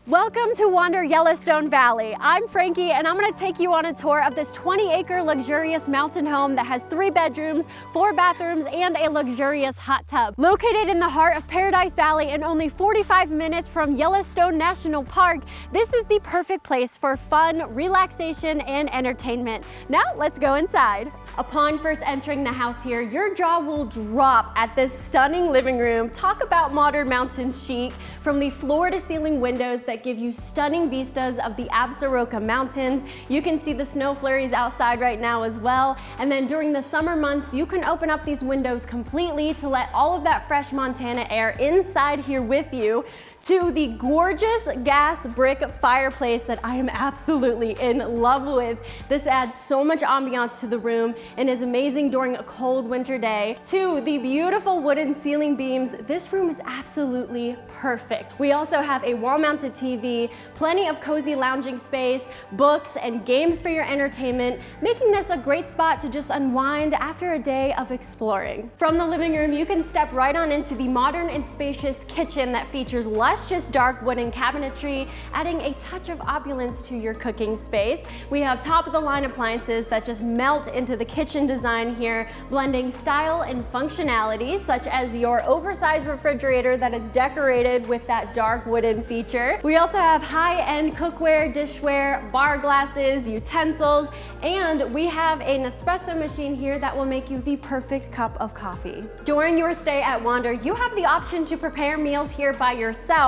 Welcome to Wander Yellowstone Valley. I'm Frankie and I'm going to take you on a tour of this 20-acre luxurious mountain home that has 3 bedrooms, 4 bathrooms, and a luxurious hot tub. Located in the heart of Paradise Valley and only 45 minutes from Yellowstone National Park, this is the perfect place for fun, relaxation, and entertainment. Now let's go inside. Upon first entering the house here, your jaw will drop at this stunning living room. Talk about modern mountain chic, from the floor to ceiling windows that give you stunning vistas of the Absaroka Mountains. You can see the snow flurries outside right now as well. And then during the summer months, you can open up these windows completely to let all of that fresh Montana air inside here with you, to the gorgeous gas brick fireplace that I am absolutely in love with. This adds so much ambiance to the room and is amazing during a cold winter day. To the beautiful wooden ceiling beams, this room is absolutely perfect. We also have a wall-mounted TV, plenty of cozy lounging space, books, and games for your entertainment, making this a great spot to just unwind after a day of exploring. From the living room, you can step right on into the modern and spacious kitchen that features luscious dark wooden cabinetry, adding a touch of opulence to your cooking space. We have top-of-the-line appliances that just melt into the kitchen design here, blending style and functionality, such as your oversized refrigerator that is decorated with that dark wooden feature. We also have high-end cookware, dishware, bar glasses, utensils, and we have an espresso machine here that will make you the perfect cup of coffee. During your stay at Wander, you have the option to prepare meals here by yourself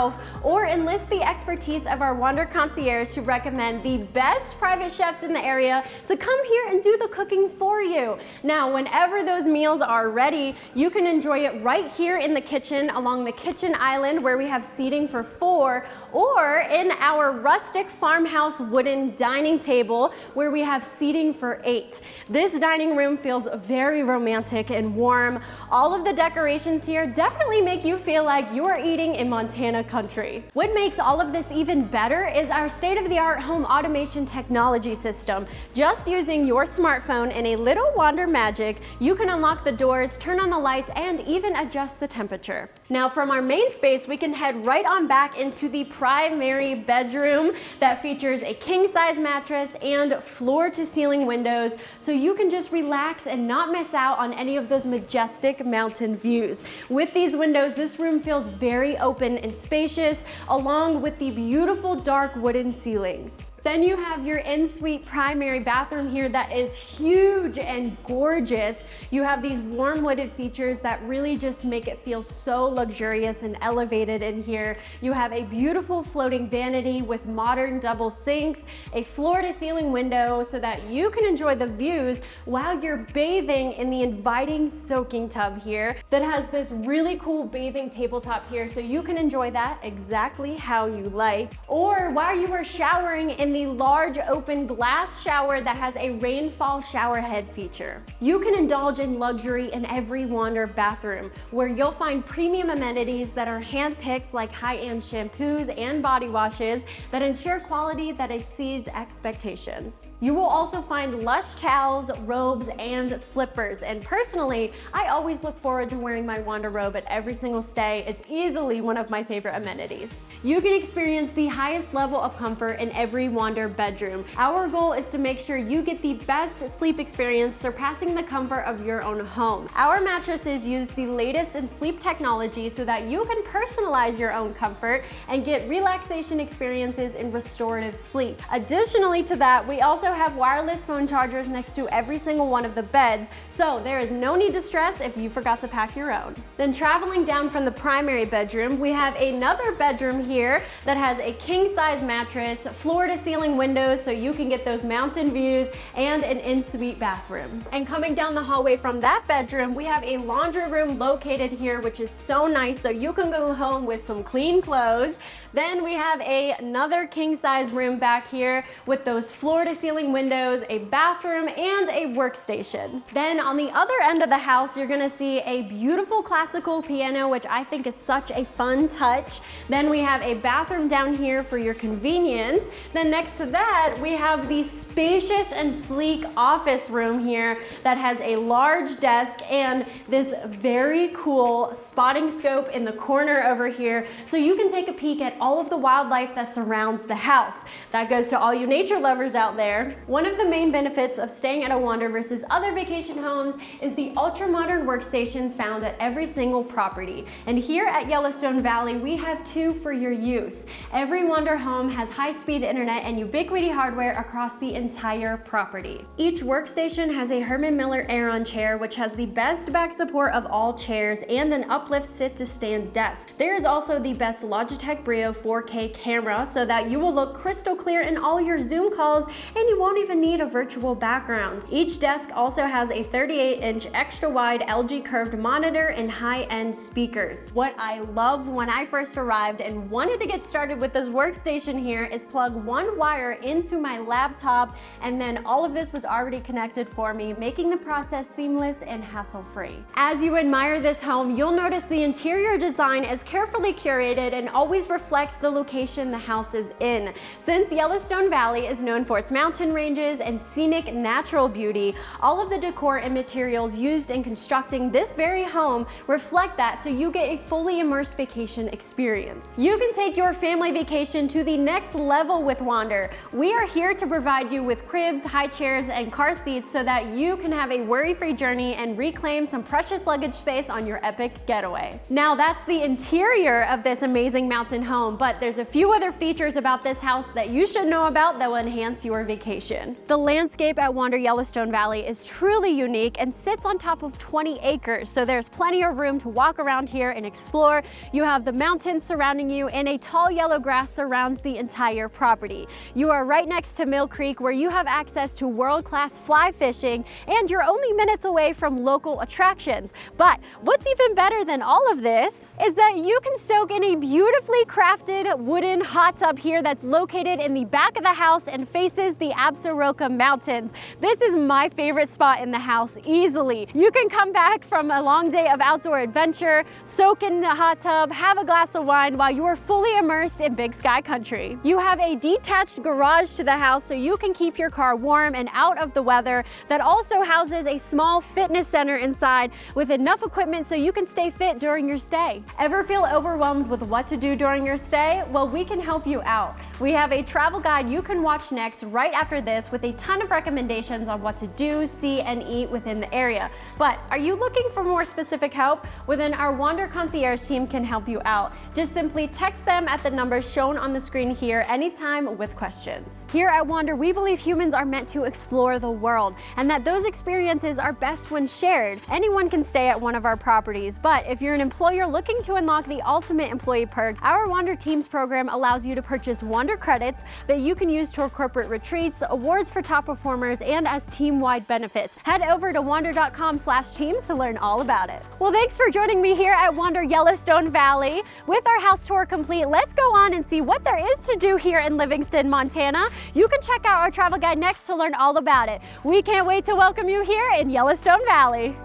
or enlist the expertise of our Wander Concierge to recommend the best private chefs in the area to come here and do the cooking for you. Now, whenever those meals are ready, you can enjoy it right here in the kitchen along the kitchen island where we have seating for 4, or in our rustic farmhouse wooden dining table where we have seating for 8. This dining room feels very romantic and warm. All of the decorations here definitely make you feel like you are eating in Montana country. What makes all of this even better is our state-of-the-art home automation technology system. Just using your smartphone and a little Wander magic, you can unlock the doors, turn on the lights, and even adjust the temperature. Now, from our main space, we can head right on back into the primary bedroom that features a king-size mattress and floor-to-ceiling windows, so you can just relax and not miss out on any of those majestic mountain views. With these windows, this room feels very open and spacious, along with the beautiful dark wooden ceilings. Then you have your Ensuite primary bathroom here that is huge and gorgeous. You have these warm wooded features that really just make it feel so luxurious and elevated in here. You have a beautiful floating vanity with modern double sinks, a floor-to-ceiling window so that you can enjoy the views while you're bathing in the inviting soaking tub here that has this really cool bathing tabletop here, so you can enjoy that exactly how you like. Or while you are showering in the large open glass shower that has a rainfall shower head feature. You can indulge in luxury in every Wander bathroom, where you'll find premium amenities that are hand-picked, like high-end shampoos and body washes that ensure quality that exceeds expectations. You will also find lush towels, robes, and slippers. And personally, I always look forward to wearing my Wander robe at every single stay. It's easily one of my favorite amenities. You can experience the highest level of comfort in every Wander bedroom. Our goal is to make sure you get the best sleep experience, surpassing the comfort of your own home. Our mattresses use the latest in sleep technology so that you can personalize your own comfort and get relaxation experiences in restorative sleep. Additionally to that, we also have wireless phone chargers next to every single one of the beds, so there is no need to stress if you forgot to pack your own. Then traveling down from the primary bedroom, we have another bedroom here that has a king-size mattress, floor-to-ceiling windows so you can get those mountain views, and an Ensuite bathroom. And coming down the hallway from that bedroom, we have a laundry room located here, which is so nice so you can go home with some clean clothes. Then we have another king-size room back here with those floor-to-ceiling windows, a bathroom, and a workstation. Then on the other end of the house, you're gonna see a beautiful classical piano, which I think is such a fun touch. Then we have have a bathroom down here for your convenience. Then next to that, we have the spacious and sleek office room here that has a large desk and this very cool spotting scope in the corner over here, so you can take a peek at all of the wildlife that surrounds the house. That goes to all you nature lovers out there. One of the main benefits of staying at a Wander versus other vacation homes is the ultra-modern workstations found at every single property. And here at Yellowstone Valley, we have two for your use. Every Wander home has high-speed internet and ubiquity hardware across the entire property. Each workstation has a Herman Miller Aeron chair, which has the best back support of all chairs and an uplift sit-to-stand desk. There is also the best Logitech Brio 4K camera, so that you will look crystal clear in all your Zoom calls and you won't even need a virtual background. Each desk also has a 38-inch extra-wide LG curved monitor and high-end speakers. What I loved when I first arrived and wanted to get started with this workstation here is plug one wire into my laptop, and then all of this was already connected for me, making the process seamless and hassle-free. As you admire this home, you'll notice the interior design is carefully curated and always reflects the location the house is in. Since Yellowstone Valley is known for its mountain ranges and scenic natural beauty, all of the decor and materials used in constructing this very home reflect that, so you get a fully immersed vacation experience. You can take your family vacation to the next level with Wander. We are here to provide you with cribs, high chairs, and car seats so that you can have a worry-free journey and reclaim some precious luggage space on your epic getaway. Now that's the interior of this amazing mountain home, but there's a few other features about this house that you should know about that will enhance your vacation. The landscape at Wander Yellowstone Valley is truly unique and sits on top of 20 acres, so there's plenty of room to walk around here and explore. You have the mountains surrounding you, and a tall yellow grass surrounds the entire property. You are right next to Mill Creek, where you have access to world-class fly fishing, and you're only minutes away from local attractions. But what's even better than all of this is that you can soak in a beautifully crafted wooden hot tub here that's located in the back of the house and faces the Absaroka Mountains. This is my favorite spot in the house easily. You can come back from a long day of outdoor adventure, soak in the hot tub, have a glass of wine while you are fully immersed in Big Sky country. You have a detached garage to the house, so you can keep your car warm and out of the weather. That also houses a small fitness center inside with enough equipment so you can stay fit during your stay. Ever feel overwhelmed with what to do during your stay? Well, we can help you out. We have a travel guide you can watch next right after this with a ton of recommendations on what to do, see, and eat within the area. But are you looking for more specific help? Well, then our Wander Concierge team can help you out. Just simply text them at the numbers shown on the screen here anytime with questions. Here at Wander, we believe humans are meant to explore the world, and that those experiences are best when shared. Anyone can stay at one of our properties, but if you're an employer looking to unlock the ultimate employee perks, our Wander Teams program allows you to purchase Wander credits that you can use toward corporate retreats, awards for top performers, and as team-wide benefits. Head over to wander.com/teams to learn all about it. Well, thanks for joining me here at Wander Yellowstone Valley. With our house tour complete, let's go on and see what there is to do here in Livingston, Montana. You can check out our travel guide next to learn all about it. We can't wait to welcome you here in Yellowstone Valley.